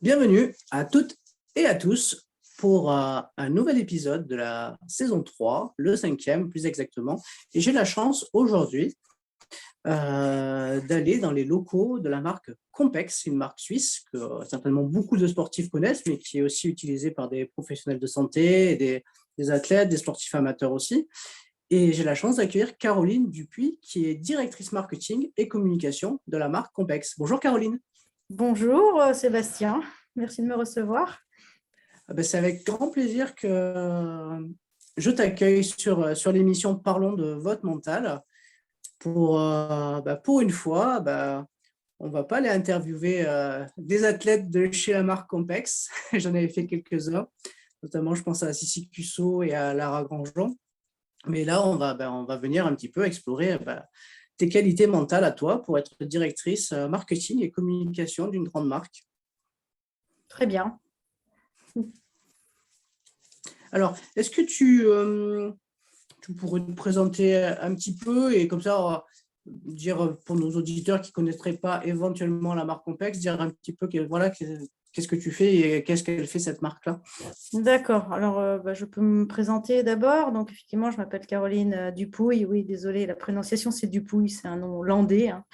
Bienvenue à toutes et à tous pour un nouvel épisode de la saison 3, le cinquième plus exactement. Et j'ai la chance aujourd'hui d'aller dans les locaux de la marque Compex, une marque suisse que certainement beaucoup de sportifs connaissent, mais qui est aussi utilisée par des professionnels de santé, et des athlètes, des sportifs amateurs aussi. Et j'ai la chance d'accueillir Caroline Dupuis, qui est directrice marketing et communication de la marque Compex. Bonjour Caroline. Bonjour Sébastien, merci de me recevoir. Ah ben, c'est avec grand plaisir que je t'accueille sur l'émission Parlons de votre mental. Pour une fois, on ne va pas aller interviewer des athlètes de chez la marque Compex. J'en avais fait quelques-uns, notamment je pense à Sissi Cusso et à Lara Grandjean. Mais là, on va venir un petit peu explorer tes qualités mentales à toi pour être directrice marketing et communication d'une grande marque. Très bien. Alors, est-ce que tu pourrais te présenter un petit peu et comme ça, dire pour nos auditeurs qui ne connaîtraient pas éventuellement la marque Compex, dire un petit peu qu'est-ce que tu fais et qu'est-ce qu'elle fait cette marque-là? D'accord, alors je peux me présenter d'abord. Donc effectivement, je m'appelle Caroline Dupuis. Oui, désolée, la prononciation c'est Dupuis, c'est un nom landais, hein.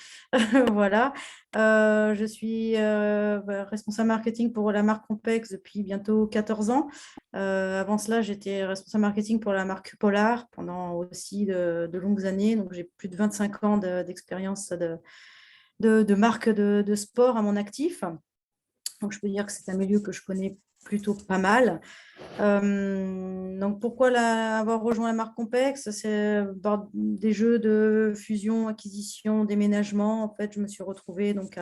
Voilà. Je suis responsable marketing pour la marque Compex depuis bientôt 14 ans. Avant cela, j'étais responsable marketing pour la marque Polar pendant aussi de longues années. Donc j'ai plus de 25 ans d'expérience de marque de sport à mon actif. Donc, je peux dire que c'est un milieu que je connais plutôt pas mal. Donc, pourquoi avoir rejoint la marque Compex? C'est des jeux de fusion, acquisition, déménagement. En fait, je me suis retrouvée donc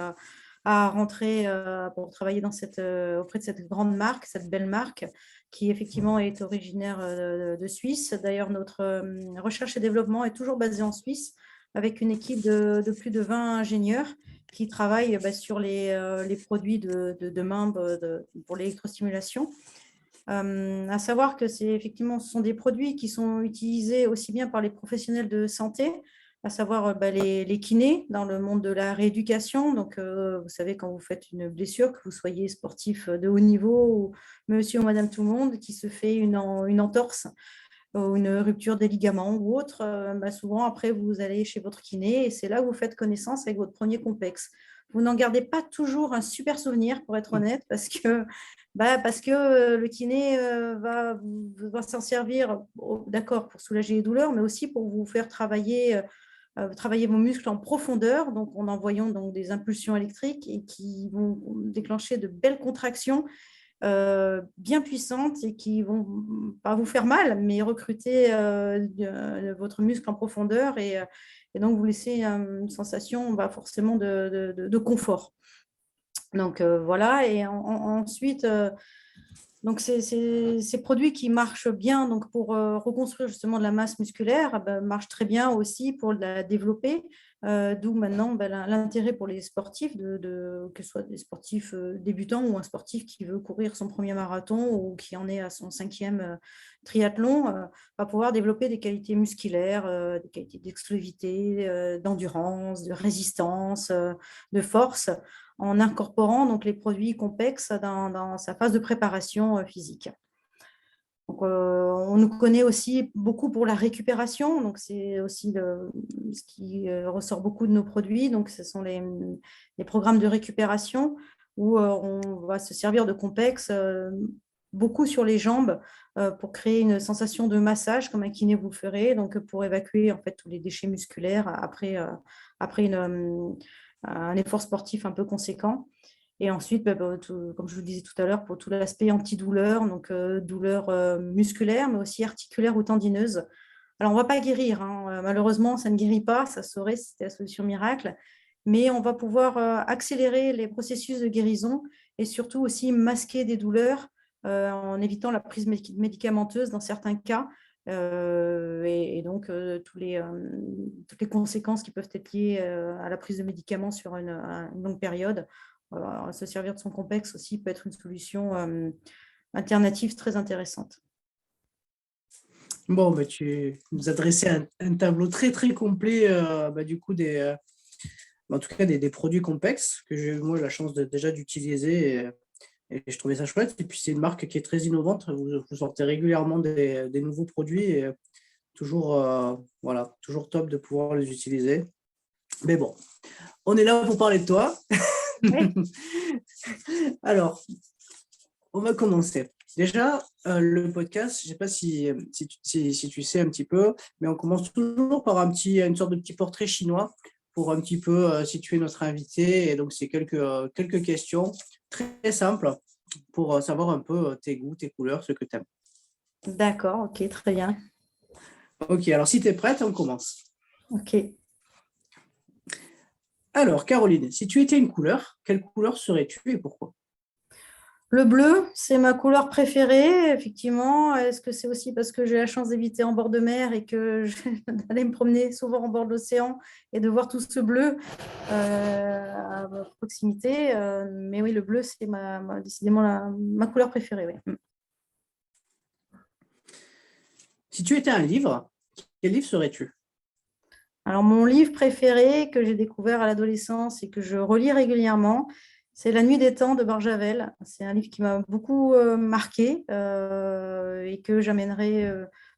à rentrer pour travailler auprès de cette grande marque, cette belle marque, qui effectivement est originaire de Suisse. D'ailleurs, notre recherche et développement est toujours basée en Suisse, avec une équipe de plus de 20 ingénieurs qui travaillent sur les produits de demain pour l'électrostimulation. À savoir que ce sont des produits qui sont utilisés aussi bien par les professionnels de santé, à savoir les kinés dans le monde de la rééducation. Donc, vous savez, quand vous faites une blessure, que vous soyez sportif de haut niveau, ou monsieur ou madame tout le monde, qui se fait une entorse, ou une rupture des ligaments ou autre, souvent après vous allez chez votre kiné et c'est là où vous faites connaissance avec votre premier complexe. Vous n'en gardez pas toujours un super souvenir, pour être honnête, parce que le kiné va s'en servir, d'accord, pour soulager les douleurs, mais aussi pour vous faire travailler vos muscles en profondeur, donc en envoyant donc des impulsions électriques et qui vont déclencher de belles contractions bien puissantes et qui vont pas vous faire mal, mais recruter votre muscle en profondeur et donc vous laisser une sensation forcément de confort. Donc voilà, et ensuite, donc ces produits qui marchent bien donc pour reconstruire justement de la masse musculaire marchent très bien aussi pour la développer. D'où maintenant l'intérêt pour les sportifs, que ce soit des sportifs débutants ou un sportif qui veut courir son premier marathon ou qui en est à son 5e triathlon, va pouvoir développer des qualités musculaires, des qualités d'explosivité, d'endurance, de résistance, de force, en incorporant donc les produits Compex dans sa phase de préparation physique. Donc, on nous connaît aussi beaucoup pour la récupération, donc c'est aussi ce qui ressort beaucoup de nos produits. Donc, ce sont les programmes de récupération où on va se servir de Compex beaucoup sur les jambes pour créer une sensation de massage comme un kiné vous le ferait, donc pour évacuer en fait tous les déchets musculaires après un effort sportif un peu conséquent. Et ensuite, comme je vous le disais tout à l'heure, pour tout l'aspect antidouleur, donc douleur musculaire, mais aussi articulaire ou tendineuse. Alors, on ne va pas guérir, hein. Malheureusement, ça ne guérit pas, ça saurait si c'était la solution miracle, mais on va pouvoir accélérer les processus de guérison et surtout aussi masquer des douleurs en évitant la prise médicamenteuse dans certains cas. Et donc, toutes les conséquences qui peuvent être liées à la prise de médicaments sur une longue période. Se servir de son complexe aussi peut être une solution alternative très intéressante. Bon, tu nous as dressé un tableau très, très complet du coup en tout cas des produits complexes que j'ai eu moi la chance déjà d'utiliser et je trouvais ça chouette. Et puis c'est une marque qui est très innovante. Vous sortez régulièrement des nouveaux produits et toujours, voilà, toujours top de pouvoir les utiliser. Mais bon, on est là pour parler de toi. Oui. Alors, on va commencer. Déjà, le podcast, je ne sais pas si tu sais un petit peu, mais on commence toujours par une sorte de petit portrait chinois pour un petit peu situer notre invité. Et donc, c'est quelques questions très simples pour savoir un peu tes goûts, tes couleurs, ce que tu aimes. D'accord, ok, très bien. Ok, alors si tu es prête, on commence. Ok. Alors, Caroline, si tu étais une couleur, quelle couleur serais-tu et pourquoi? Le bleu, c'est ma couleur préférée, effectivement. Est-ce que c'est aussi parce que j'ai la chance d'habiter en bord de mer et que d'aller me promener souvent en bord de l'océan et de voir tout ce bleu à proximité? Mais oui, le bleu, c'est décidément ma couleur préférée. Oui. Si tu étais un livre, quel livre serais-tu? Alors, mon livre préféré que j'ai découvert à l'adolescence et que je relis régulièrement, c'est La Nuit des temps de Barjavel. C'est un livre qui m'a beaucoup marqué et que j'amènerais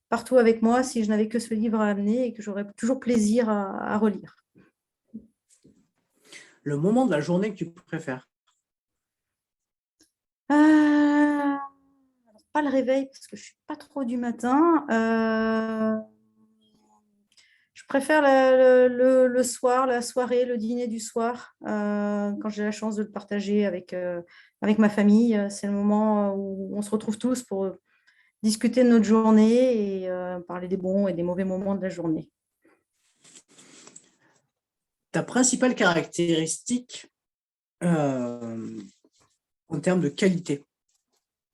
partout avec moi si je n'avais que ce livre à amener et que j'aurais toujours plaisir à relire. Le moment de la journée que tu préfères? Alors, pas le réveil parce que je ne suis pas trop du matin. Je préfère le soir, la soirée, le dîner du soir, quand j'ai la chance de le partager avec ma famille. C'est le moment où on se retrouve tous pour discuter de notre journée et parler des bons et des mauvais moments de la journée. Ta principale caractéristique en termes de qualité?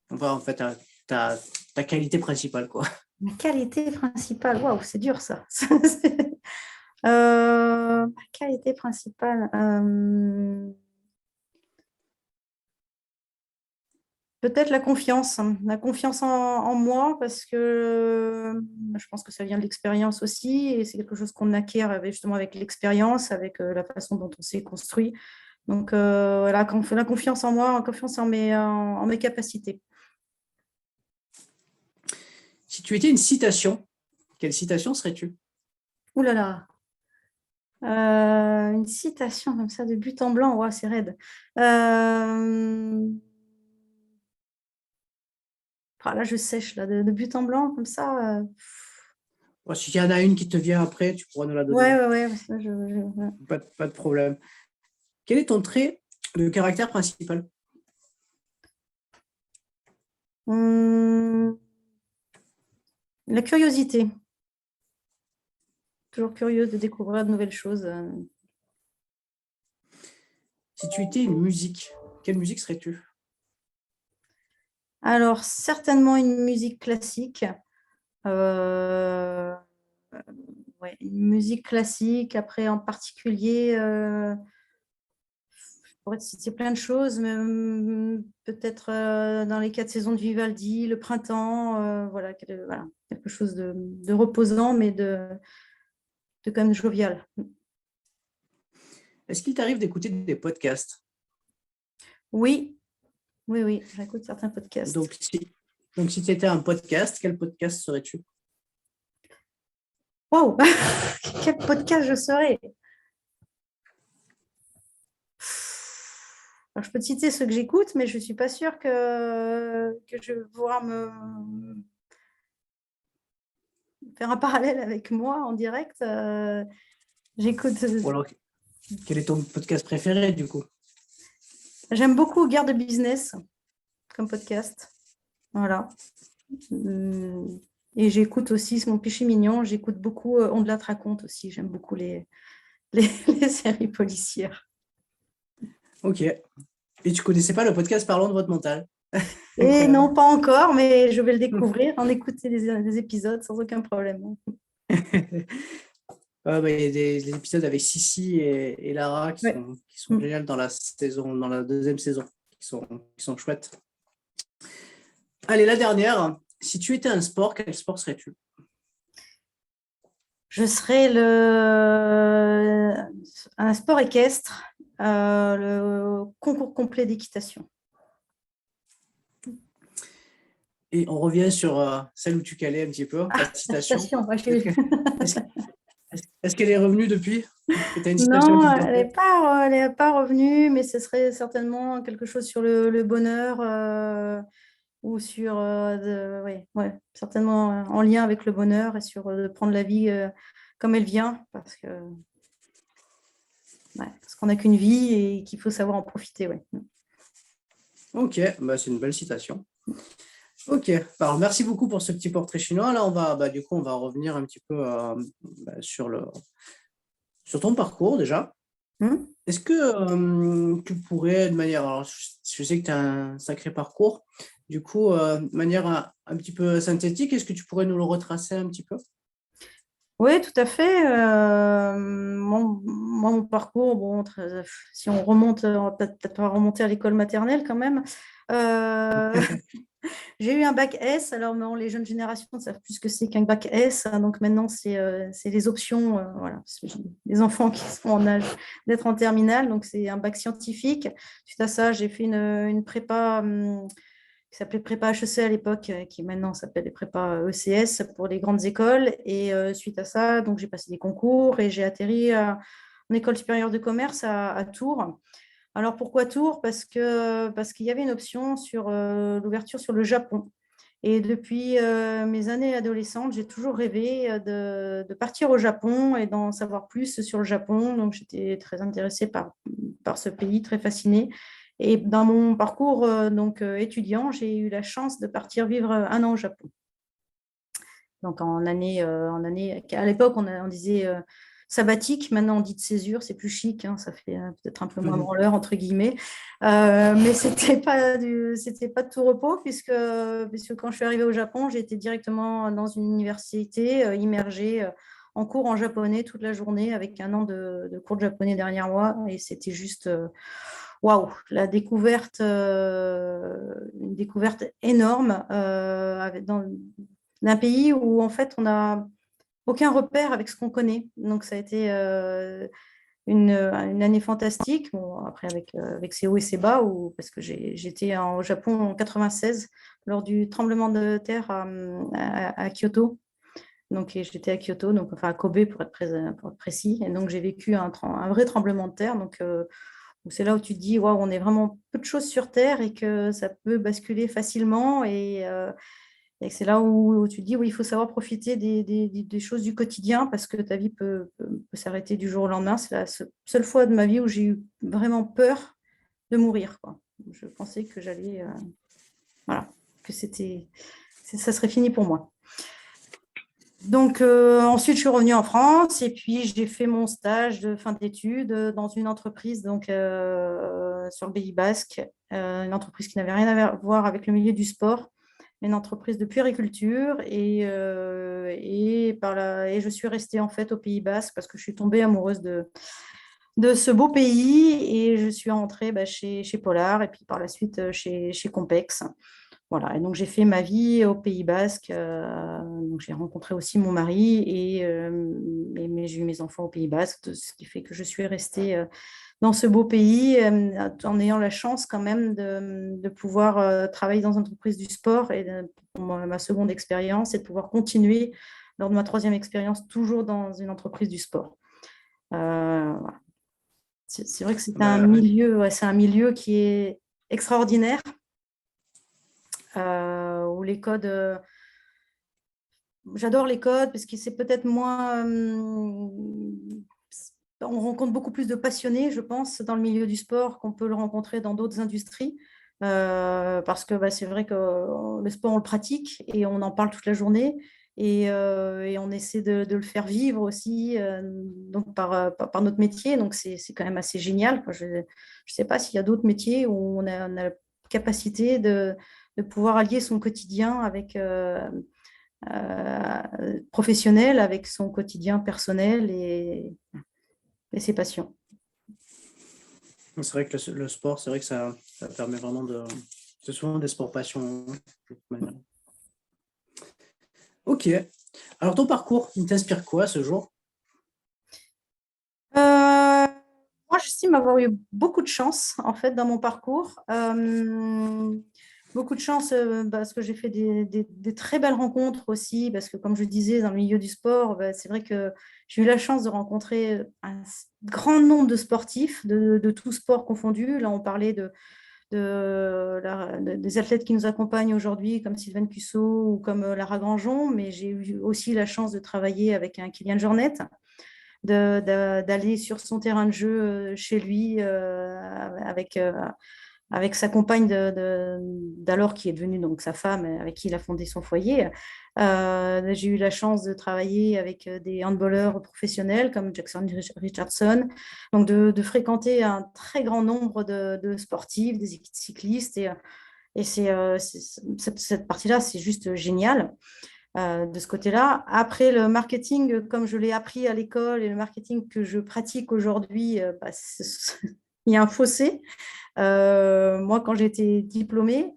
Enfin, en fait, ta qualité principale, quoi. Ma qualité principale, waouh, c'est dur ça. Ma qualité principale, peut-être la confiance en moi, parce que je pense que ça vient de l'expérience aussi, et c'est quelque chose qu'on acquiert justement avec l'expérience, avec la façon dont on s'est construit. Donc, la confiance en moi, confiance en mes capacités. Si tu étais une citation, quelle citation serais-tu? Ouh là là, une citation comme ça de but en blanc, ouais, c'est raide. Là, je sèche là, de but en blanc comme ça. Bon, s'il y en a une qui te vient après, tu pourras nous la donner. Ouais. Ça, ouais. Pas de problème. Quel est ton trait de caractère principal? La curiosité. Toujours curieuse de découvrir de nouvelles choses. Si tu étais une musique, quelle musique serais-tu? Alors, certainement une musique classique. Euh, ouais, une musique classique. Après, en particulier, je pourrais te citer plein de choses, mais peut-être dans les 4 saisons de Vivaldi, le printemps, voilà, quelque chose de reposant, mais de quand même jovial. Est-ce qu'il t'arrive d'écouter des podcasts? Oui, j'écoute certains podcasts. Donc, si tu étais un podcast, quel podcast serais-tu? Waouh, quel podcast je serais! Alors, je peux te citer ceux que j'écoute, mais je ne suis pas sûre que je vais pouvoir me faire un parallèle avec moi en direct. J'écoute. Ou alors, quel est ton podcast préféré, du coup? J'aime beaucoup Guerre de business comme podcast. Voilà. Et j'écoute aussi, c'est mon péché mignon, j'écoute beaucoup On de la te raconte aussi. J'aime beaucoup les séries policières. Ok. Et tu connaissais pas le podcast Parlons de votre mental? Et Incroyable. non, pas encore, mais je vais le découvrir, en écouter des épisodes sans aucun problème. Il y a des épisodes avec Sissi et Lara Ouais. qui sont géniales dans la deuxième saison, qui sont chouettes. Allez, la dernière. Si tu étais un sport, quel sport serais-tu? Je serais un sport équestre, le concours complet d'équitation. Et on revient sur celle où tu calais un petit peu, Ah, la la citation. citation, Est-ce que- est-ce- est-ce qu'elle est revenue depuis? Que tu as une citation non, qui te elle plaît? n'est pas revenue, mais ce serait certainement quelque chose sur le bonheur ou sur, ouais, ouais, certainement en lien avec le bonheur et sur de prendre la vie comme elle vient, parce qu'on n'a qu'une vie et qu'il faut savoir en profiter. Ouais. Ok, bah, c'est une belle citation. Ok, alors merci beaucoup pour ce petit portrait chinois. Là, du coup, on va revenir un petit peu sur ton parcours déjà. Hmm. Est-ce que tu pourrais, de manière, alors je sais que tu as un sacré parcours, du coup, de manière un petit peu synthétique, est-ce que tu pourrais nous le retracer un petit peu? Oui, tout à fait. Mon parcours, bon, si on remonte, on va peut-être pas remonter à l'école maternelle quand même. Euh, J'ai eu un bac S. Alors, bon, les jeunes générations ne savent plus ce que c'est qu'un bac S, hein. Donc maintenant, c'est les options. Voilà, parce que j'ai des enfants qui sont en âge d'être en terminale. Donc, c'est un bac scientifique. Suite à ça, j'ai fait une prépa qui s'appelait prépa HEC à l'époque, qui maintenant s'appelle les prépa ECS pour les grandes écoles. Et suite à ça, donc j'ai passé des concours et j'ai atterri en école supérieure de commerce à Tours. Alors pourquoi Tours? Parce qu'il y avait une option sur l'ouverture sur le Japon. Et depuis mes années adolescentes, j'ai toujours rêvé de partir au Japon et d'en savoir plus sur le Japon. Donc j'étais très intéressée par ce pays, très fascinée. Et dans mon parcours étudiant, j'ai eu la chance de partir vivre un an au Japon. Donc en année à l'époque, on disait sabbatique, maintenant on dit de césure, c'est plus chic, hein, ça fait peut-être un peu moins branleur, entre guillemets. Mais c'était pas de tout repos, puisque quand je suis arrivée au Japon, j'ai été directement dans une université immergée en cours en japonais toute la journée, avec un an de cours de japonais derrière moi, et c'était juste waouh, une découverte énorme d'un pays où en fait on n'a aucun repère avec ce qu'on connaît. Donc ça a été une année fantastique. Bon, après avec ses hauts et ses bas, parce que j'étais au Japon en 96 lors du tremblement de terre à Kyoto. Donc j'étais à Kyoto, donc enfin à Kobe pour être précis. Et donc j'ai vécu un vrai tremblement de terre. Donc c'est là où tu te dis, waouh, on est vraiment peu de choses sur Terre et que ça peut basculer facilement. Et c'est là où tu te dis, oui, il faut savoir profiter des choses du quotidien parce que ta vie peut s'arrêter du jour au lendemain. C'est la seule fois de ma vie où j'ai eu vraiment peur de mourir, quoi. Je pensais que voilà, que ça serait fini pour moi. Donc ensuite, je suis revenue en France et puis j'ai fait mon stage de fin d'études dans une entreprise sur le Pays Basque, une entreprise qui n'avait rien à voir avec le milieu du sport, une entreprise de puériculture et je suis restée en fait au Pays Basque parce que je suis tombée amoureuse de ce beau pays et je suis rentrée chez Polar et puis par la suite chez Compex. Voilà, et donc j'ai fait ma vie au Pays Basque. Donc j'ai rencontré aussi mon mari mais j'ai eu mes enfants au Pays Basque, ce qui fait que je suis restée dans ce beau pays en ayant la chance quand même de pouvoir travailler dans une entreprise du sport pour ma seconde expérience et de pouvoir continuer lors de ma troisième expérience toujours dans une entreprise du sport. Voilà. C'est vrai que c'est un milieu qui est extraordinaire où les codes, j'adore les codes parce que c'est peut-être moins, on rencontre beaucoup plus de passionnés, je pense, dans le milieu du sport qu'on peut le rencontrer dans d'autres industries. Parce que c'est vrai que le sport, on le pratique et on en parle toute la journée. Et on essaie de le faire vivre aussi donc par notre métier. Donc, c'est quand même assez génial. Je ne sais pas s'il y a d'autres métiers où on a la capacité de pouvoir allier son quotidien avec professionnel avec son quotidien personnel et ses passions. C'est vrai que le sport, c'est vrai que ça permet vraiment de. C'est souvent des sports passion. De toute manière. Ok. Alors, ton parcours, il t'inspire quoi ce jour? Moi, j'estime avoir eu beaucoup de chance en fait dans mon parcours. Beaucoup de chance parce que j'ai fait des très belles rencontres aussi, parce que comme je disais, dans le milieu du sport, bah, c'est vrai que j'ai eu la chance de rencontrer un grand nombre de sportifs, de tous sports confondus. Là, on parlait des athlètes qui nous accompagnent aujourd'hui, comme Sylvain Cussot ou comme Lara Grangeon, mais j'ai eu aussi la chance de travailler avec un Kylian Jornet, d'aller sur son terrain de jeu chez lui avec sa compagne d'alors qui est devenue donc sa femme, avec qui il a fondé son foyer. J'ai eu la chance de travailler avec des handballeurs professionnels comme Jackson Richardson, donc de fréquenter un très grand nombre de sportifs, des cyclistes, et cette partie-là, c'est juste génial de ce côté-là. Après, le marketing, comme je l'ai appris à l'école et le marketing que je pratique aujourd'hui, bah, il y a un fossé. Moi, quand j'étais diplômée,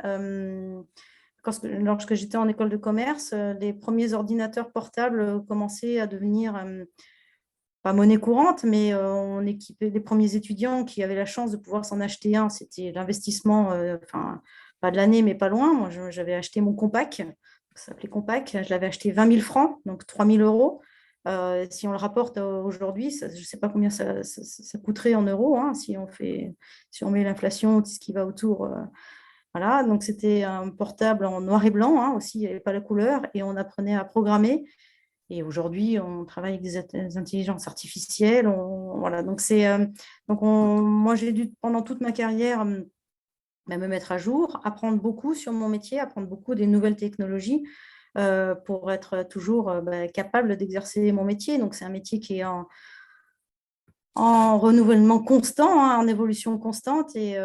lorsque j'étais en école de commerce, les premiers ordinateurs portables commençaient à devenir pas monnaie courante, mais on équipait les premiers étudiants qui avaient la chance de pouvoir s'en acheter un. C'était l'investissement, enfin, pas de l'année, mais pas loin. Moi, j'avais acheté mon Compaq, ça s'appelait Compaq. Je l'avais acheté 20 000 francs, donc 3 000 euros. Si on le rapporte aujourd'hui, je ne sais pas combien ça coûterait en euros, hein, si on met l'inflation, tout ce qui va autour. Voilà, donc c'était un portable en noir et blanc, hein, aussi, il n'y avait pas la couleur, et on apprenait à programmer. Et aujourd'hui, on travaille avec des intelligences artificielles. Voilà, moi, j'ai dû, pendant toute ma carrière, bah, me mettre à jour, apprendre beaucoup sur mon métier, apprendre beaucoup des nouvelles technologies pour être toujours bah, capable d'exercer mon métier. Donc, c'est un métier qui est en renouvellement constant, hein, en évolution constante. Et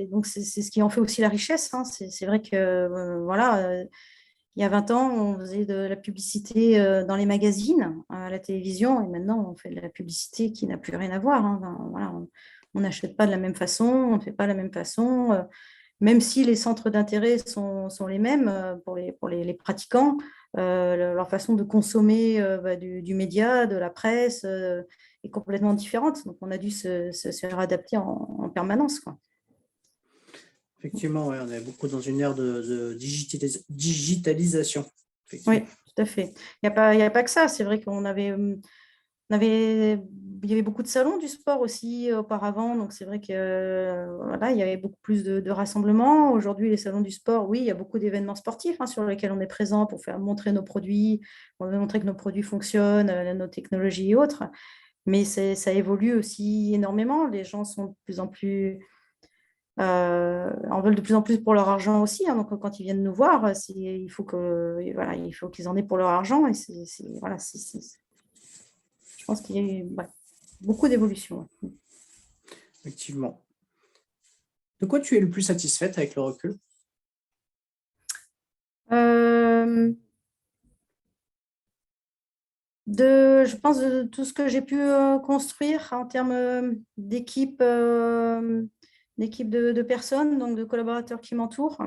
donc, c'est ce qui en fait aussi la richesse, hein. C'est vrai que, voilà, il y a 20 ans, on faisait de la publicité dans les magazines, à la télévision, et maintenant, on fait de la publicité qui n'a plus rien à voir, hein. Enfin, voilà, on n'achète pas de la même façon, on ne fait pas de la même façon, même si les centres d'intérêt sont les mêmes pour les pratiquants, leur façon de consommer bah, du média, de la presse, est complètement différente. Donc, on a dû se réadapter en permanence, quoi. Effectivement, ouais, on est beaucoup dans une ère de digitalisation. Oui, Effectivement. tout à fait. Il y a pas que ça. C'est vrai il y avait beaucoup de salons du sport aussi auparavant. Donc, c'est vrai que voilà, il y avait beaucoup plus de rassemblements. Aujourd'hui, les salons du sport, oui, il y a beaucoup d'événements sportifs, hein, sur lesquels on est présent pour faire montrer nos produits, pour montrer que nos produits fonctionnent, nos technologies et autres. Mais ça évolue aussi énormément. Les gens sont de plus en plus en veulent de plus en plus pour leur argent aussi, hein. Donc, quand ils viennent nous voir, voilà, il faut qu'ils en aient pour leur argent. Et voilà, je pense qu'il y a eu ouais, beaucoup d'évolution. Effectivement. De quoi tu es le plus satisfaite avec le recul? Euh, je pense de tout ce que j'ai pu construire en termes d'équipe de personnes, donc de collaborateurs qui m'entourent.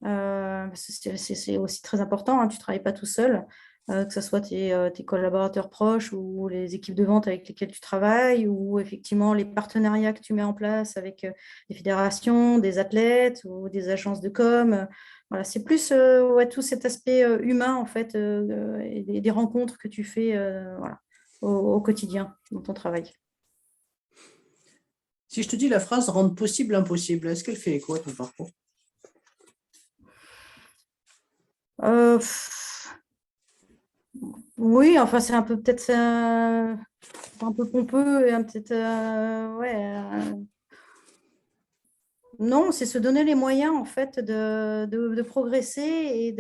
C'est aussi très important, hein, tu ne travailles pas tout seul, que ce soit tes collaborateurs proches ou les équipes de vente avec lesquelles tu travailles, ou effectivement les partenariats que tu mets en place avec des fédérations, des athlètes ou des agences de com. Voilà, c'est plus ouais, tout cet aspect humain en fait, et des rencontres que tu fais voilà, au quotidien dans ton travail. Si je te dis la phrase rendre possible l'impossible, est-ce qu'elle fait écho à ton parcours? Pff, oui, enfin c'est un peu peut-être un peu pompeux et peut-être ouais. Non, c'est se donner les moyens en fait de progresser et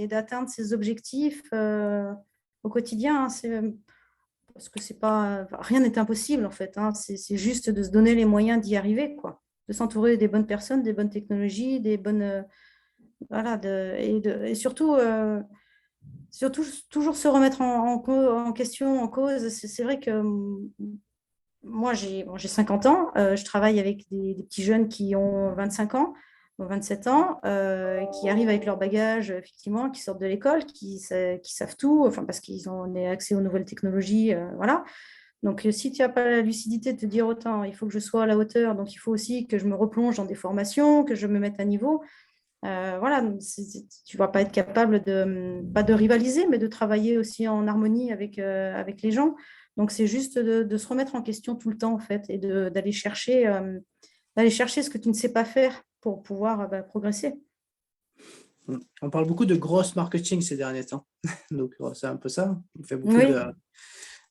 d'atteindre ses objectifs au quotidien, hein. Parce que c'est pas, enfin, rien n'est impossible en fait, hein. C'est juste de se donner les moyens d'y arriver, quoi. De s'entourer des bonnes personnes, des bonnes technologies, des bonnes voilà, et surtout toujours se remettre en question, en cause. C'est vrai que moi, j'ai 50 ans, je travaille avec des petits jeunes qui ont 25 ans. ont 27 ans, qui arrivent avec leur bagage, effectivement, qui sortent de l'école, qui savent tout, enfin, parce qu'ils ont accès aux nouvelles technologies, voilà. Donc, si tu n'as pas la lucidité de te dire autant, il faut que je sois à la hauteur, donc il faut aussi que je me replonge dans des formations, que je me mette à niveau. Voilà, tu ne vas pas être capable pas de rivaliser, mais de travailler aussi en harmonie avec les gens. Donc, c'est juste de se remettre en question tout le temps, en fait, et d'aller chercher ce que tu ne sais pas faire pour pouvoir progresser. On parle beaucoup de gross marketing ces derniers temps. Donc, c'est un peu ça. On fait beaucoup Oui,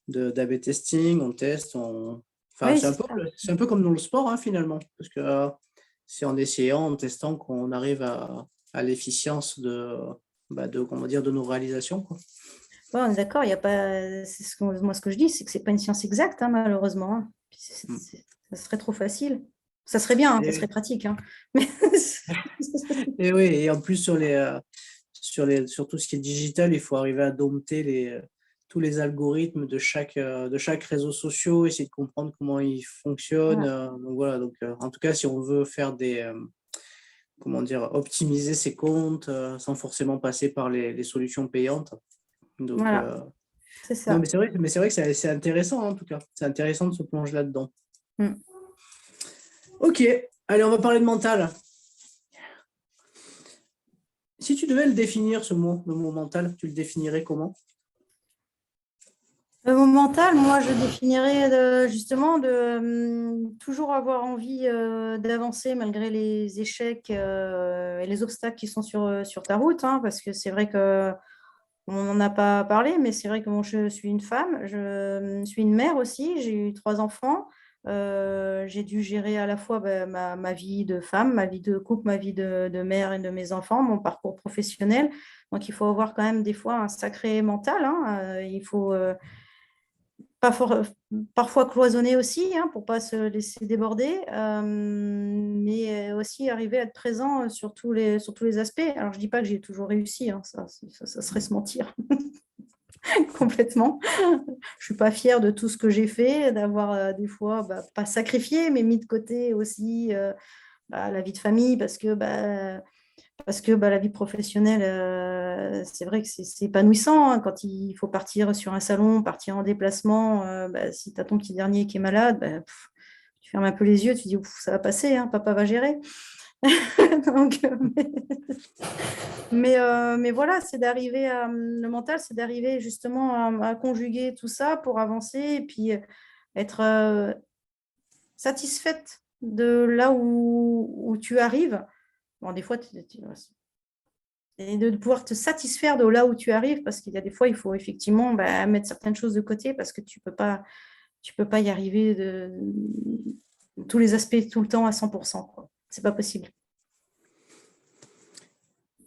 d'A/B testing, on teste. Enfin, oui, c'est c'est ça. c'est un peu comme dans le sport, hein, finalement. Parce que c'est en essayant, en testant qu'on arrive à l'efficience comment dire, de nos réalisations, quoi. Ouais, on est d'accord, il y a pas. Moi, ce que je dis, c'est que c'est pas une science exacte, hein, malheureusement, hein. Puis Mm. ça serait trop facile. Ça serait bien, hein, ça serait Et, pratique, hein. Mais et oui, et en plus, sur tout ce qui est digital, il faut arriver à dompter tous les algorithmes de chaque réseau social, essayer de comprendre comment ils fonctionnent. voilà, Donc voilà, donc en tout cas, si on veut faire comment dire, optimiser ses comptes sans forcément passer par les solutions payantes. Donc, voilà, c'est non, ça. mais c'est vrai que c'est intéressant en tout cas. C'est intéressant de se plonger là-dedans. Mm. Ok, allez, on va parler de mental. Si tu devais le définir, le mot mental, tu le définirais comment? Mon mental, moi, je définirais justement de toujours avoir envie d'avancer malgré les échecs et les obstacles qui sont sur ta route, hein, parce que c'est vrai que on n'en a pas parlé, mais c'est vrai que moi, je suis une femme, je suis une mère aussi, j'ai eu 3 enfants. J'ai dû gérer à la fois ma vie de femme, ma vie de couple, ma vie de mère et de mes enfants, mon parcours professionnel. Donc, il faut avoir quand même des fois un sacré mental, hein. Il faut pas parfois cloisonner aussi, hein, pour pas se laisser déborder, mais aussi arriver à être présent sur tous les aspects. Alors, je dis pas que j'ai toujours réussi, hein, ça serait se mentir complètement. Je suis pas fière de tout ce que j'ai fait, d'avoir des fois pas sacrifié, mais mis de côté aussi la vie de famille parce que la vie professionnelle, c'est vrai que c'est épanouissant, hein, quand il faut partir sur un salon, partir en déplacement. Si tu as ton petit dernier qui est malade, tu fermes un peu les yeux, tu dis ouf, ça va passer, hein, papa va gérer. Donc, mais voilà, c'est d'arriver le mental, c'est d'arriver justement à conjuguer tout ça pour avancer et puis être satisfaite de là où tu arrives. Bon, des fois, et de pouvoir te satisfaire de là où tu arrives, parce qu'il y a des fois, il faut effectivement mettre certaines choses de côté parce que tu peux pas y arriver de tous les aspects tout le temps à 100%, quoi. C'est pas possible.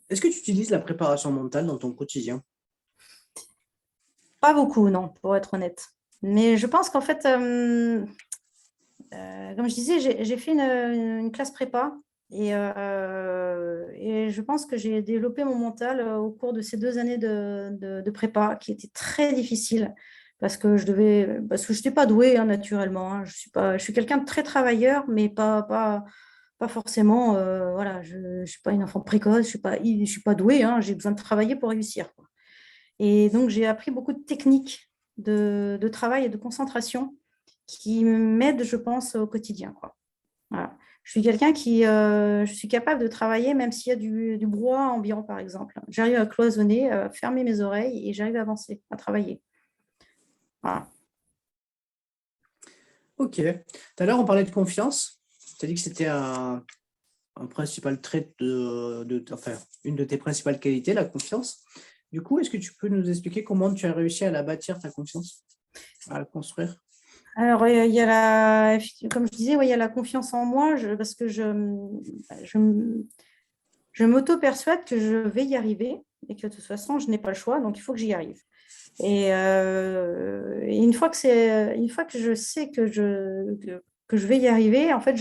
Est-ce que tu utilises la préparation mentale dans ton quotidien? Pas beaucoup, non, pour être honnête. Mais je pense qu'en fait, comme je disais, j'ai fait une classe prépa et je pense que j'ai développé mon mental au cours de ces 2 années de prépa qui étaient très difficiles parce que parce que je n'étais pas douée, hein, naturellement, hein. Je suis quelqu'un de très travailleur, mais pas forcément, voilà, je ne suis pas une enfant précoce, je suis pas douée, hein, j'ai besoin de travailler pour réussir, quoi. Et donc, j'ai appris beaucoup de techniques de travail et de concentration qui m'aident, je pense, au quotidien, quoi. Voilà. Je suis quelqu'un je suis capable de travailler même s'il y a du brouhaha ambiant, par exemple. J'arrive à cloisonner, fermer mes oreilles et j'arrive à avancer, à travailler. Voilà. Ok. Tout à l'heure, on parlait de confiance. Tu as dit que c'était un principal trait enfin, une de tes principales qualités, la confiance. Du coup, est-ce que tu peux nous expliquer comment tu as réussi à la bâtir, ta confiance, à la construire? Alors, comme je disais, ouais, il y a la confiance en moi parce que je, je m'auto-persuade que je vais y arriver et que de toute façon, je n'ai pas le choix, donc il faut que j'y arrive. Et une fois que je sais que je vais y arriver, en fait,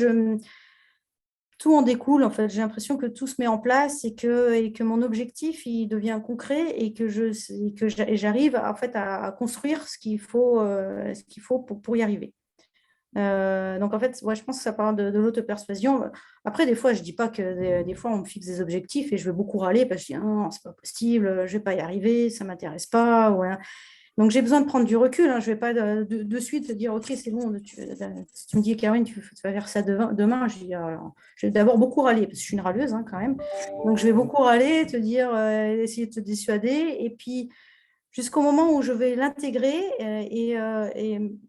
tout en découle. En fait, j'ai l'impression que tout se met en place et que mon objectif il devient concret et que j'arrive en fait à construire ce qu'il faut pour y arriver. Donc, en fait, ouais, je pense que ça parle de l'auto-persuasion. Après, des fois, je ne dis pas que des fois, on me fixe des objectifs et je vais beaucoup râler parce que je dis, ah, non, c'est pas possible, je ne vais pas y arriver, ça ne m'intéresse pas. Ouais. Donc, j'ai besoin de prendre du recul. Hein. Je ne vais pas de suite te dire, OK, c'est bon, si tu me dis, Caroline, tu vas faire ça demain, je vais d'abord beaucoup râler parce que je suis une râleuse hein, quand même. Donc, je vais beaucoup râler, te dire, essayer de te dissuader. Et puis, jusqu'au moment où je vais l'intégrer et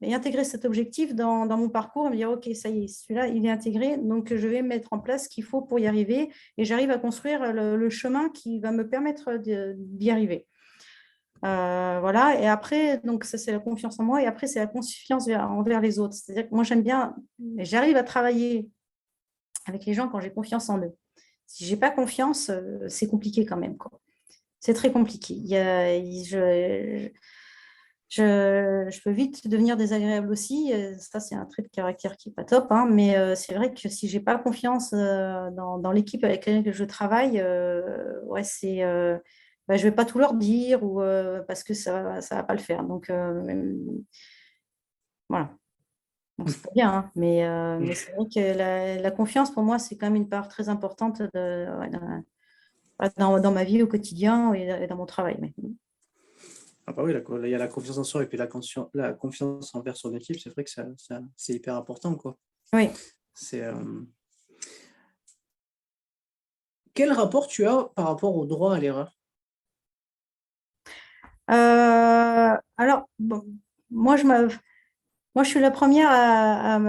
intégrer cet objectif dans mon parcours et me dire, OK, ça y est, celui-là, il est intégré, donc je vais mettre en place ce qu'il faut pour y arriver et j'arrive à construire le chemin qui va me permettre d'y arriver. Voilà, et après, donc ça c'est la confiance en moi et après c'est la confiance envers les autres. C'est-à-dire que moi j'aime bien, j'arrive à travailler avec les gens quand j'ai confiance en eux. Si j'ai pas confiance, c'est compliqué quand même, quoi. C'est très compliqué. Je peux vite devenir désagréable aussi. Ça, c'est un trait de caractère qui n'est pas top. Hein, mais c'est vrai que si je n'ai pas confiance dans l'équipe avec laquelle je travaille, ouais, bah, je ne vais pas tout leur dire ou, parce que ça ne va pas le faire. Donc, voilà. Bon, c'est pas bien, hein, mais c'est vrai que la confiance, pour moi, c'est quand même une part très importante ouais, dans ma vie au quotidien et dans mon travail. Mais... Ah bah oui, il y a la confiance en soi et puis la confiance envers son équipe, c'est vrai que c'est hyper important, quoi. Oui. C'est, quel rapport tu as par rapport au droit à l'erreur? Alors, bon, moi, moi, je suis la première à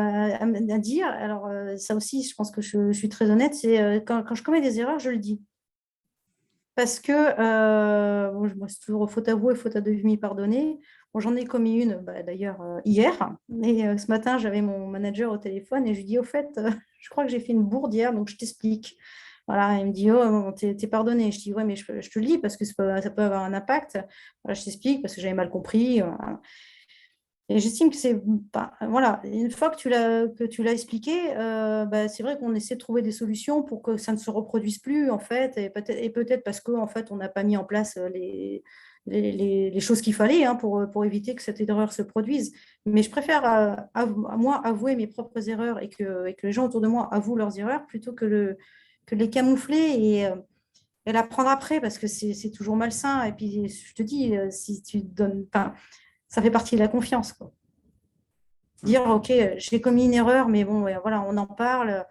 dire, alors ça aussi, je pense que je suis très honnête, c'est quand je commets des erreurs, je le dis. Parce que, bon, moi, c'est toujours faute avouée, faute à demi pardonner. Bon, j'en ai commis une, bah, d'ailleurs, hier. Et ce matin, j'avais mon manager au téléphone et je lui dis, au fait, je crois que j'ai fait une bourde hier, donc je t'explique. Voilà, il me dit, oh, bon, t'es pardonné. Je dis, ouais, mais je te le dis parce que ça peut avoir un impact. Voilà, je t'explique parce que j'avais mal compris. Voilà. Et j'estime que c'est, bah, voilà, une fois que tu l'as expliqué, bah, c'est vrai qu'on essaie de trouver des solutions pour que ça ne se reproduise plus, en fait, et peut-être parce qu'en fait, on n'a pas mis en place les choses qu'il fallait hein, pour éviter que cette erreur se produise. Mais je préfère, à moi, avouer mes propres erreurs et que les gens autour de moi avouent leurs erreurs plutôt que de les camoufler et l'apprendre après, parce que c'est toujours malsain. Et puis, je te dis, si tu donnes, enfin, ça fait partie de la confiance, quoi. Dire, OK, j'ai commis une erreur, mais bon, ouais, voilà, on en parle.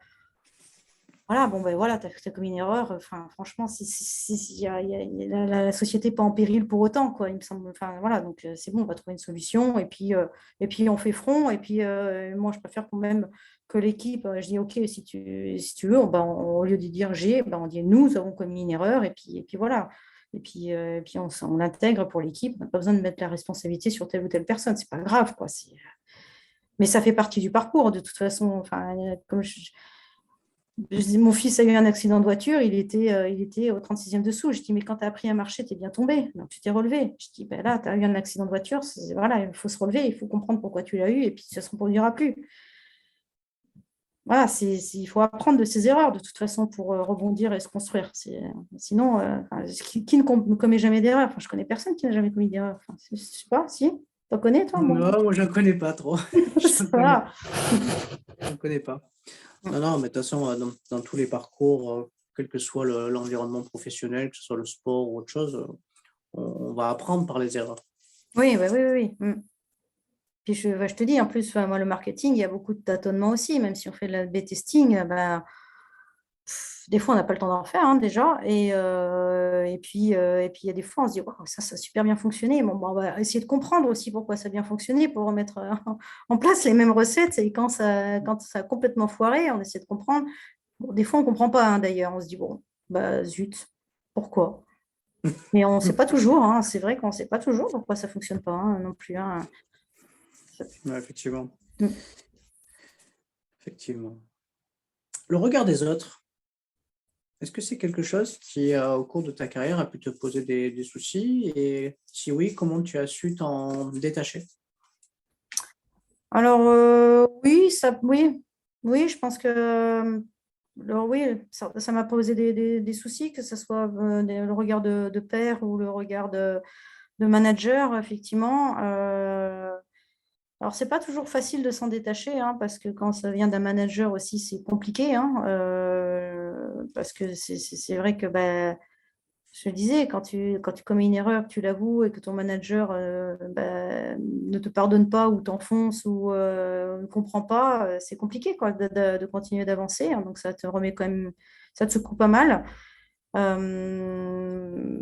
Voilà, bon, ben voilà, tu as commis une erreur. Enfin, franchement, la société n'est pas en péril pour autant, quoi, il me semble. Enfin, voilà, donc c'est bon, on va trouver une solution et puis on fait front. Et puis, moi, je préfère quand même que l'équipe, je dis, OK, si tu veux, au lieu de dire j'ai, ben, on dit nous avons commis une erreur et puis voilà. Et puis on l'intègre pour l'équipe. On n'a pas besoin de mettre la responsabilité sur telle ou telle personne. C'est pas grave, quoi. Mais ça fait partie du parcours, de toute façon. Enfin, comme mon fils a eu un accident de voiture, il était au 36e dessous. Je dis, mais quand tu as appris à marcher, tu es bien tombé. Donc, tu t'es relevé. Je dis, ben là, tu as eu un accident de voiture, voilà, il faut se relever, il faut comprendre pourquoi tu l'as eu, et puis ça ne se reproduira plus. Voilà, il faut apprendre de ses erreurs, de toute façon, pour rebondir et se construire. Sinon, qui ne commet jamais d'erreur? Enfin, je ne connais personne qui n'a jamais commis d'erreur. Enfin, je ne sais pas, si? Tu en connais, toi? Bon. Non, moi, je ne connais pas trop. Je ne connais, Voilà. je connais pas. Non, non, mais de toute façon, dans tous les parcours, quel que soit l'environnement professionnel, que ce soit le sport ou autre chose, on va apprendre par les erreurs. Oui, bah oui, oui, oui. Puis je te dis, en plus, moi, le marketing, il y a beaucoup de tâtonnements aussi, même si on fait de la B-testing, des fois, on n'a pas le temps d'en faire hein, déjà. Et puis, il y a des fois, on se dit, wow, ça a super bien fonctionné. Bon, on va essayer de comprendre aussi pourquoi ça a bien fonctionné pour remettre en place les mêmes recettes. Et quand ça a complètement foiré, on essaie de comprendre. Bon, des fois, on ne comprend pas hein, d'ailleurs. On se dit, bon, bah zut, pourquoi? Mais on ne sait pas toujours. Hein. C'est vrai qu'on ne sait pas toujours pourquoi ça ne fonctionne pas hein, non plus. Hein. Ouais, effectivement. Mm. Effectivement. Le regard des autres, est-ce que c'est quelque chose qui, au cours de ta carrière, a pu te poser des soucis? Et si oui, comment tu as su t'en détacher? Alors, oui, oui, je pense que alors, oui, ça m'a posé des soucis, que ce soit le regard de père ou le regard de manager, effectivement. Alors, c'est pas toujours facile de s'en détacher, hein, parce que quand ça vient d'un manager aussi, c'est compliqué, hein, parce que c'est vrai que bah, je te disais, quand tu commets une erreur, que tu l'avoues et que ton manager bah, ne te pardonne pas ou t'enfonce ou ne comprend pas, c'est compliqué quoi, de continuer d'avancer, hein. Donc ça te remet quand même, ça te secoue pas mal.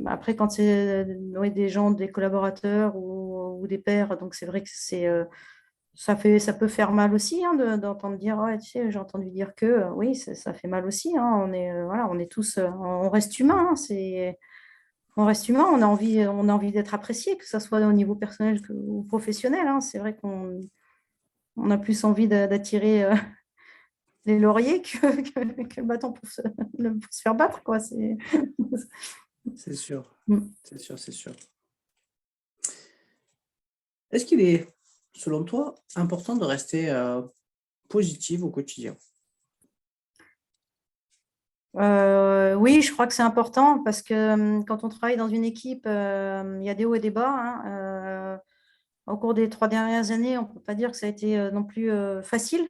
Après, quand c'est ouais, des gens, des collaborateurs ou des pairs, donc c'est vrai que ça peut faire mal aussi hein, d'entendre dire, ouais, tu sais, j'ai entendu dire que, oui, ça fait mal aussi, hein. Voilà, on est tous, on reste humain, hein, on reste humain, on a envie d'être apprécié, que ce soit au niveau personnel ou professionnel, hein. C'est vrai on a plus envie d'attirer les lauriers que le bâton pour se faire battre, quoi. C'est sûr, Mm. c'est sûr, c'est sûr. Est-ce qu'il est, selon toi, important de rester positive au quotidien? Oui, je crois que c'est important parce que quand on travaille dans une équipe, il y a des hauts et des bas, hein. Au cours des 3 dernières années, on ne peut pas dire que ça a été non plus facile,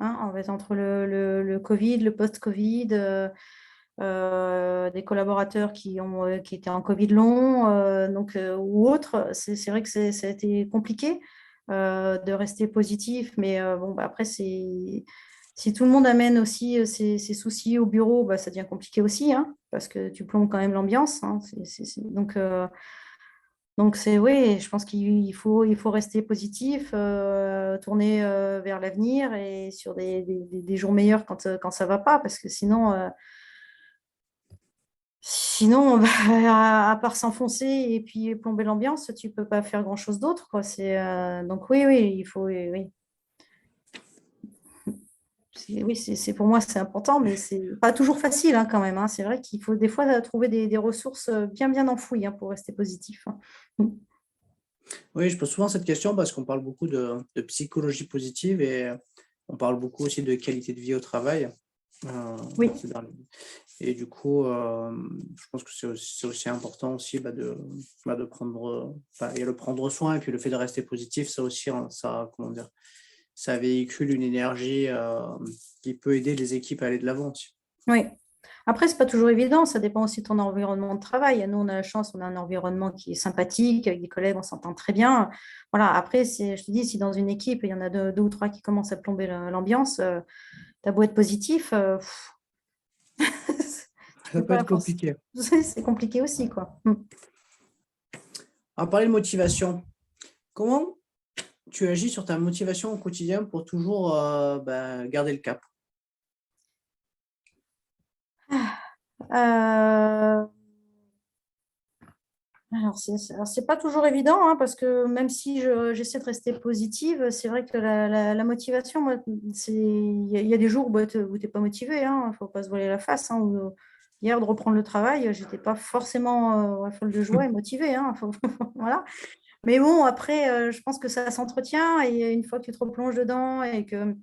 hein, en fait, entre le Covid, le post-Covid, des collaborateurs qui étaient en Covid long, ou autres. C'est vrai que ça a été compliqué de rester positif, mais bon, bah, après, si tout le monde amène aussi ses soucis au bureau, bah, ça devient compliqué aussi, hein, parce que tu plombes quand même l'ambiance, hein. Donc oui, je pense il faut rester positif, tourner vers l'avenir et sur des jours meilleurs quand ça va pas, parce que sinon, bah, à part s'enfoncer et puis plomber l'ambiance, tu peux pas faire grand-chose d'autre, quoi. Donc oui, il faut, oui. Oui, pour moi, c'est important, mais c'est pas toujours facile hein, quand même, hein. C'est vrai qu'il faut des fois trouver des ressources bien enfouies hein, pour rester positif, hein. Oui, je pose souvent cette question parce qu'on parle beaucoup de psychologie positive et on parle beaucoup aussi de qualité de vie au travail. Oui, Ces derniers et du coup, je pense que c'est aussi important aussi, de prendre, et le prendre soin et puis le fait de rester positif, ça aussi, hein, ça, comment dire? Ça véhicule une énergie, qui peut aider les équipes à aller de l'avant aussi. oui. Après, c'est pas toujours évident, ça dépend aussi de ton environnement de travail. Nous, on a la chance, on a un environnement qui est sympathique, avec des collègues, on s'entend très bien. Voilà, après, je te dis, si dans une équipe, il y en a deux ou trois qui commencent à plomber l'ambiance, t'as beau être positif, tu Ça peux peut pas être forcément. compliqué. C'est compliqué aussi, quoi. Mm. On va parler de motivation. Comment tu agis sur ta motivation au quotidien pour toujours, garder le cap? Euh, alors, c'est pas toujours évident, hein, parce que même si j'essaie de rester positive, c'est vrai que la motivation, moi, il y a des jours où tu n'es pas motivé, hein, il ne faut pas se voiler la face, hein, hier, de reprendre le travail, j'étais pas forcément folle de joie et motivée, hein, voilà. Mais bon, après, je pense que ça s'entretient et une fois que tu te replonges dedans et que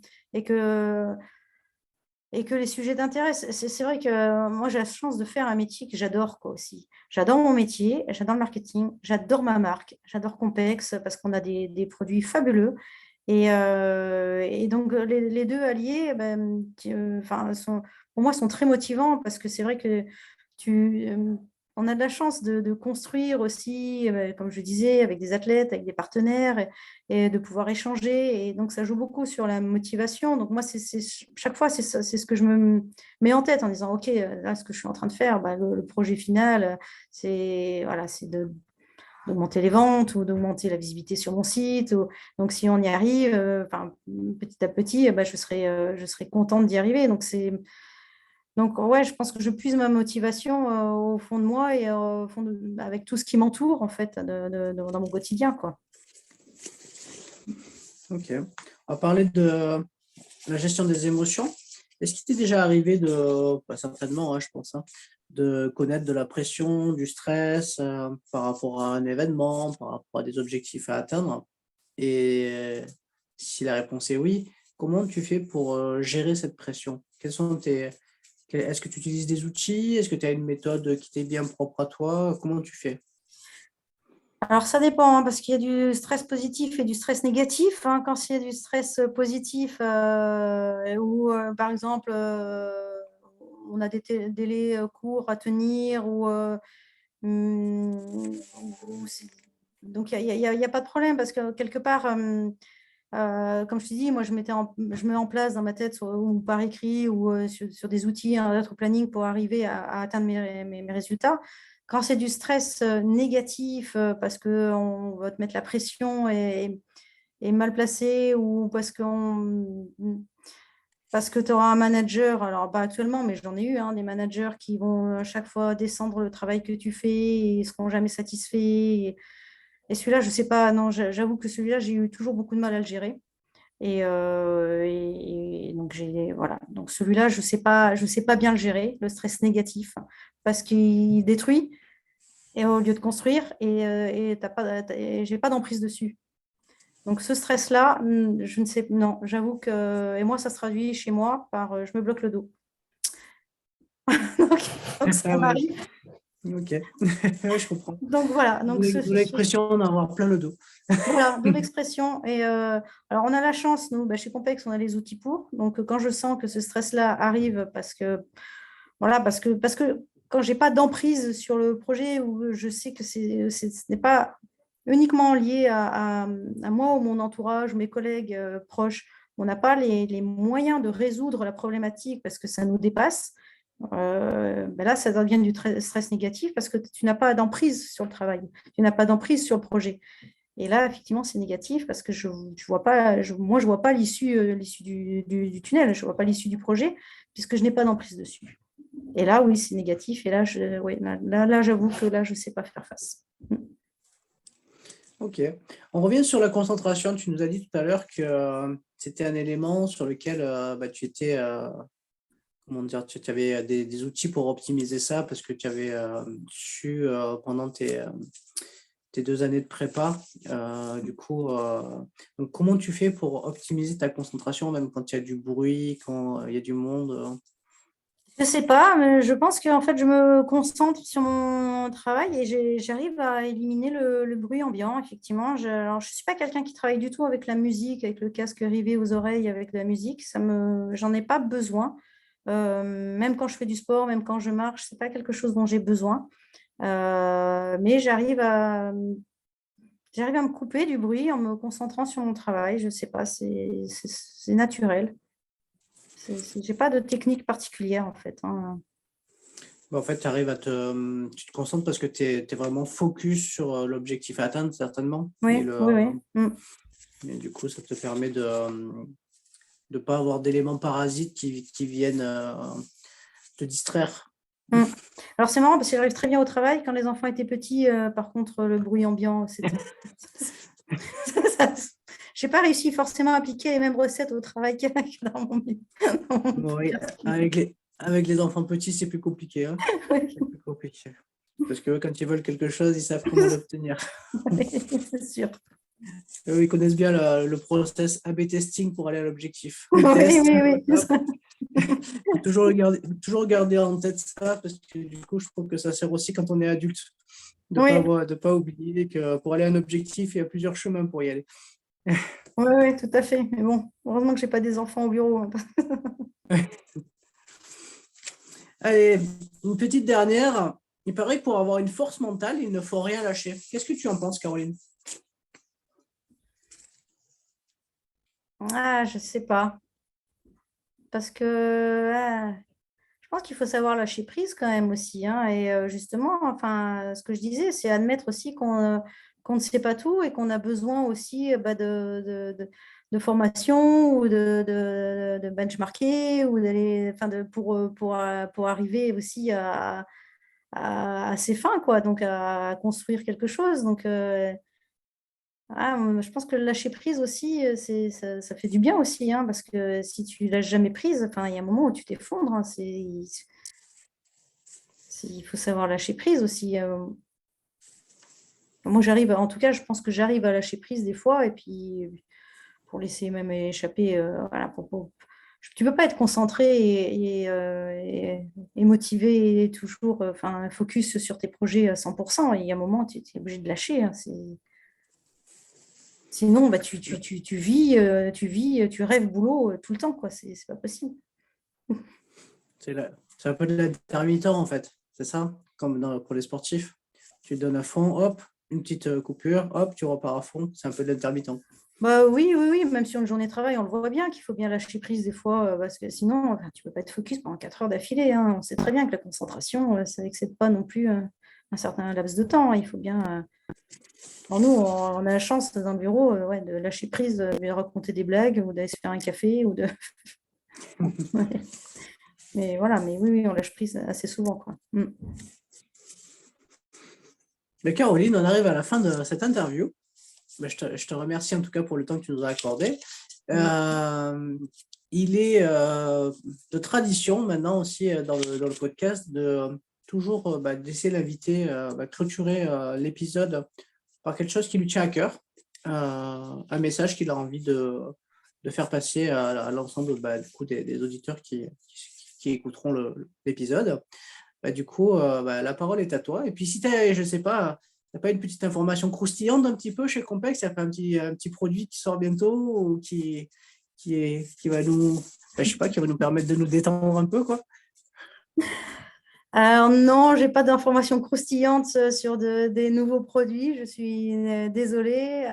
les sujets t'intéressent. C'est vrai que moi, j'ai la chance de faire un métier que j'adore quoi aussi. J'adore mon métier, j'adore le marketing, j'adore ma marque, j'adore Compex parce qu'on a des produits fabuleux. Et donc, les deux alliés, ben, enfin, pour moi, sont très motivants parce que c'est vrai que tu, euh, on a de la chance de construire aussi, comme je disais, avec des athlètes, avec des partenaires et de pouvoir échanger. Et donc, ça joue beaucoup sur la motivation. Donc, moi, chaque fois, c'est ce que je me mets en tête en disant, OK, là, ce que je suis en train de faire, bah, le projet final, c'est d'augmenter les ventes ou d'augmenter la visibilité sur mon site. Donc, si on y arrive, enfin, petit à petit, bah, je serai contente d'y arriver. Donc, ouais, je pense que je puise ma motivation au fond de moi et avec tout ce qui m'entoure, en fait, dans mon quotidien, quoi. OK. On va parler de la gestion des émotions. Est-ce qu'il t'est déjà arrivé certainement, hein, je pense, hein, de connaître de la pression, du stress, par rapport à un événement, par rapport à des objectifs à atteindre? Et si la réponse est oui, comment tu fais pour, gérer cette pression? Est-ce que tu utilises des outils? Est-ce que tu as une méthode qui t'est bien propre à toi? Comment tu fais? Alors, ça dépend, hein, parce qu'il y a du stress positif et du stress négatif, hein. Quand il y a du stress positif, où, par exemple, on a des délais courts à tenir, hum, ou donc il y a pas de problème, parce que quelque part, comme je te dis, moi, je mets en place dans ma tête, ou par écrit, ou sur des outils, un autre planning pour arriver à atteindre mes résultats. Quand c'est du stress négatif, parce qu'on va te mettre la pression et mal placé, ou parce que tu auras un manager, alors pas actuellement, mais j'en ai eu, hein, des managers qui vont à chaque fois descendre le travail que tu fais et ne seront jamais satisfaits. Et celui-là, je sais pas, non, j'avoue que celui-là, j'ai eu toujours beaucoup de mal à le gérer. Et donc voilà. Donc celui-là, je sais pas bien le gérer, le stress négatif, parce qu'il détruit et au lieu de construire, et j'ai pas d'emprise dessus. Donc ce stress-là, je ne sais, non, j'avoue que, et moi, ça se traduit chez moi par je me bloque le dos. Donc ça Ah ouais, m'arrive. ok. Ouais, je comprends. Donc voilà, donc D'où l'expression d'avoir plein le dos. voilà, d'où l'expression. Et alors, on a la chance, nous, chez Compex, on a les outils pour. Donc, quand je sens que ce stress-là arrive, voilà, parce que quand j'ai pas d'emprise sur le projet, où je sais que ce n'est pas uniquement lié à moi ou mon entourage ou mes collègues proches, on n'a pas les moyens de résoudre la problématique parce que ça nous dépasse. Là, ça devient du stress négatif parce que tu n'as pas d'emprise sur le travail, tu n'as pas d'emprise sur le projet. Et là, effectivement, c'est négatif parce que vois pas, moi, je ne vois pas l'issue du tunnel, je ne vois pas l'issue du projet puisque je n'ai pas d'emprise dessus. Et là, oui, c'est négatif. Et là, j'avoue que là, je ne sais pas faire face. Ok. On revient sur la concentration. Tu nous as dit tout à l'heure que c'était un élément sur lequel tu étais, comment dire, tu avais des outils pour optimiser ça parce que tu avais su pendant tes 2 années de prépa. Du coup, donc comment tu fais pour optimiser ta concentration, même quand il y a du bruit, quand il y a du monde? Je ne sais pas, mais je pense qu'en fait, je me concentre sur mon travail et j'arrive à éliminer le bruit ambiant, effectivement. Alors, je ne suis pas quelqu'un qui travaille du tout avec la musique, avec le casque rivé aux oreilles, avec de la musique. J'en ai pas besoin. Même quand je fais du sport, même quand je marche, ce n'est pas quelque chose dont j'ai besoin. Mais j'arrive à me couper du bruit en me concentrant sur mon travail. Je ne sais pas, c'est naturel. Je n'ai pas de technique particulière, en fait, hein. En fait, tu te concentres parce que tu es vraiment focus sur l'objectif à atteindre, certainement. Oui, oui, oui. Et du coup, ça te permet de ne pas avoir d'éléments parasites qui viennent te distraire. Mm. Alors, c'est marrant parce que j'arrive très bien au travail. Quand les enfants étaient petits, par contre, le bruit ambiant, c'était. Je n'ai pas réussi forcément à appliquer les mêmes recettes au travail que dans mon Oui, casting. avec les enfants petits, c'est plus compliqué, hein. Oui, C'est plus compliqué. Parce que quand ils veulent quelque chose, ils savent comment l'obtenir. c'est sûr. Eux, ils connaissent bien le process A/B testing pour aller à l'objectif. Oui, Ils testent, oui, oui. hop. Faut toujours garder en tête ça, parce que du coup, je trouve que ça sert aussi quand on est adulte, de Oui, pas oublier que pour aller à un objectif, il y a plusieurs chemins pour y aller. oui, oui, tout à fait. Mais bon, heureusement que je n'ai pas des enfants au bureau, hein. Allez, une petite dernière. Il paraît que pour avoir une force mentale, il ne faut rien lâcher. Qu'est-ce que tu en penses, Caroline? Ah, je ne sais pas. Parce que je pense qu'il faut savoir lâcher prise quand même aussi, hein. Et justement, enfin, ce que je disais, c'est admettre aussi qu'on ne sait pas tout et qu'on a besoin aussi de formation ou de benchmarker ou d'aller, enfin, pour arriver aussi à ses fins, quoi, donc à construire quelque chose. Donc, je pense que le lâcher prise aussi, ça fait du bien aussi, hein, parce que si tu lâches jamais prise, enfin, il y a un moment où tu t'effondres, hein. Il faut savoir lâcher prise aussi. Moi, en tout cas, je pense que j'arrive à lâcher prise des fois, et puis pour laisser même échapper, voilà, tu peux pas être concentré et motivé et toujours focus sur tes projets à 100%. Il y a un moment, tu es obligé de lâcher. Hein, sinon, bah, tu vis, tu rêves boulot tout le temps, quoi. C'est pas possible. C'est un peu de l'intermittent, en fait. C'est ça, comme pour les sportifs. Tu donnes à fond, hop, une petite coupure, hop, tu repars à fond. C'est un peu de l'intermittent. Bah, oui, oui, oui, même sur une journée de travail, on le voit bien qu'il faut bien lâcher prise des fois, parce que sinon, tu peux pas être focus pendant 4 heures d'affilée. Hein. On sait très bien que la concentration, ça n'excède pas non plus un certain laps de temps. Hein. Il faut bien. Alors nous, on a la chance dans un bureau ouais, de lâcher prise, de raconter des blagues ou d'aller se faire un café ou de. Mais voilà, mais oui, oui, on lâche prise assez souvent, quoi. Mais Caroline, on arrive à la fin de cette interview. Je te remercie en tout cas pour le temps que tu nous as accordé. Il est de tradition maintenant aussi dans le podcast de toujours d'essayer d'inviter, clôturer l'épisode par quelque chose qui lui tient à cœur, un message qu'il a envie de faire passer à l'ensemble du coup, des auditeurs qui écouteront l'épisode. Du coup, la parole est à toi. Et puis si tu as, je ne sais pas, t'as pas une petite information croustillante un petit peu chez Compex? Il y a pas un petit produit qui sort bientôt ou qui va nous, je sais pas, qui va nous permettre de nous détendre un peu, quoi? Alors non, j'ai pas d'informations croustillantes sur des nouveaux produits. Je suis désolée.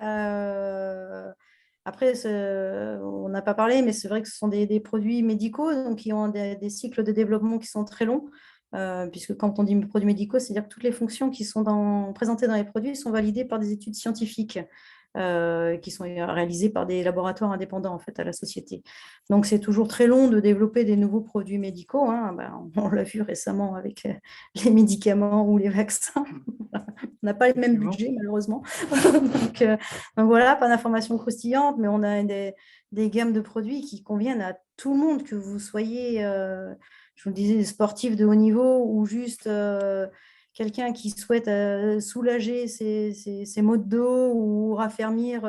Après, on n'a pas parlé, mais c'est vrai que ce sont des produits médicaux, donc qui ont des cycles de développement qui sont très longs. Puisque quand on dit produits médicaux, c'est-à-dire que toutes les fonctions qui sont présentées dans les produits sont validées par des études scientifiques qui sont réalisées par des laboratoires indépendants en fait, à la société. Donc, c'est toujours très long de développer des nouveaux produits médicaux. Hein. On l'a vu récemment avec les médicaments ou les vaccins. On n'a pas le même budget, malheureusement. donc, voilà, pas d'informations croustillantes, mais on a des gammes de produits qui conviennent à tout le monde, que vous soyez, je vous le disais, sportif de haut niveau ou juste quelqu'un qui souhaite soulager ses maux de dos ou raffermir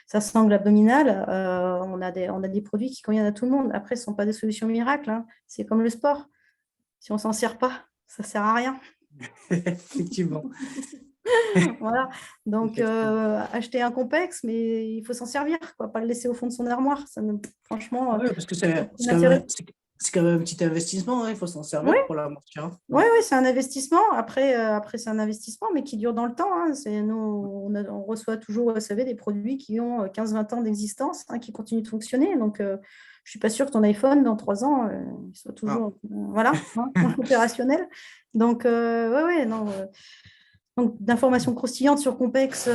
sa sangle abdominale. On a des produits qui conviennent à tout le monde. Après, ce ne sont pas des solutions miracles. Hein. C'est comme le sport. Si on ne s'en sert pas, ça ne sert à rien. Effectivement. Voilà. Donc, acheter un complexe, mais il faut s'en servir, quoi, pas le laisser au fond de son armoire. Franchement, Oui, parce que c'est quand même un petit investissement, hein, il faut s'en oui, servir pour l'amortir. oui, c'est un investissement. Après c'est un investissement, mais qui dure dans le temps. Hein. Nous, on reçoit toujours, vous savez, des produits qui ont 15-20 ans d'existence, hein, qui continuent de fonctionner. Donc, je ne suis pas sûre que ton iPhone, dans 3 ans, il soit toujours voilà, hein, opérationnel. Donc, oui, non. Donc, d'informations croustillantes sur Compex,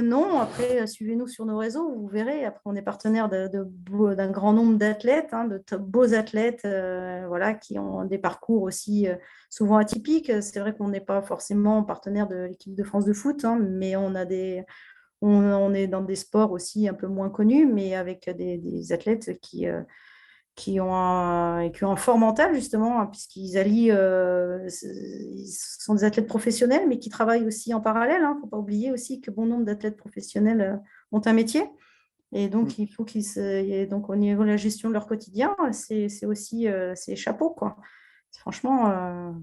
non. Après, suivez-nous sur nos réseaux, vous verrez. Après, on est partenaire d'un grand nombre d'athlètes, hein, de beaux athlètes voilà, qui ont des parcours aussi souvent atypiques. C'est vrai qu'on n'est pas forcément partenaire de l'équipe de France de foot, hein, mais on est dans des sports aussi un peu moins connus, mais avec des athlètes qui ont un fort mental, justement, hein, puisqu'ils allient, ils sont des athlètes professionnels, mais qui travaillent aussi en parallèle. Il ne faut pas oublier aussi que bon nombre d'athlètes professionnels ont un métier. Et donc, il faut donc, au niveau de la gestion de leur quotidien, c'est aussi c'est chapeau, quoi. Franchement,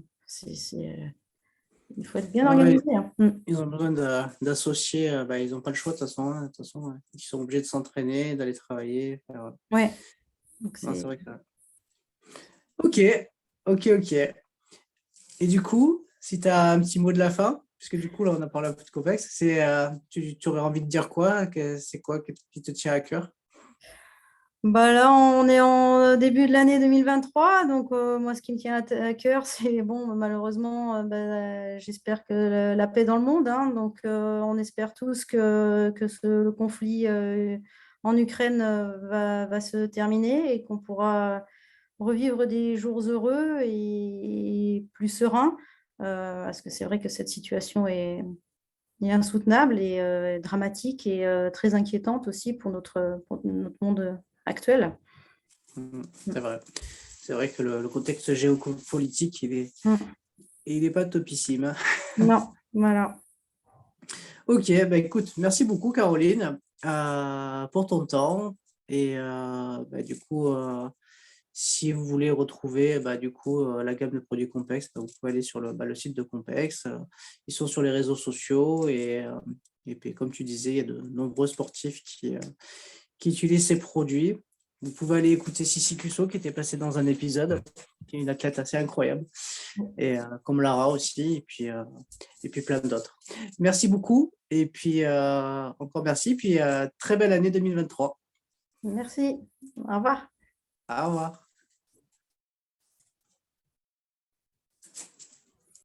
il faut être bien organisé. Hein. Ils ont besoin d'associer, ils n'ont pas le choix de toute façon. Hein, de toute façon, ils sont obligés de s'entraîner, d'aller travailler. Ouais. Donc, c'est vrai que... Ok. Et du coup, si tu as un petit mot de la fin, puisque du coup, là, on a parlé un peu de Copex, tu aurais envie de dire quoi? C'est quoi qui te tient à cœur? Bah là, on est en début de l'année 2023, donc moi, ce qui me tient à cœur, c'est bon, malheureusement, j'espère que la paix dans le monde, hein, donc on espère tous que le conflit en Ukraine va se terminer et qu'on pourra revivre des jours heureux et plus sereins, parce que c'est vrai que cette situation est insoutenable et dramatique et très inquiétante aussi pour notre monde actuel. C'est vrai. C'est vrai que le contexte géopolitique, il est pas topissime. Non, voilà. Ok, écoute, merci beaucoup Caroline pour ton temps et du coup Si vous voulez retrouver du coup la gamme de produits Compex, vous pouvez aller sur le site de Compex. Ils sont sur les réseaux sociaux et puis comme tu disais, il y a de nombreux sportifs qui utilisent ces produits. Vous pouvez aller écouter Sissi Cusso qui était passée dans un épisode, qui est une athlète assez incroyable, et comme Lara aussi, et puis plein d'autres. Merci beaucoup et puis encore merci, puis très belle année 2023. Merci. Au revoir. Au revoir.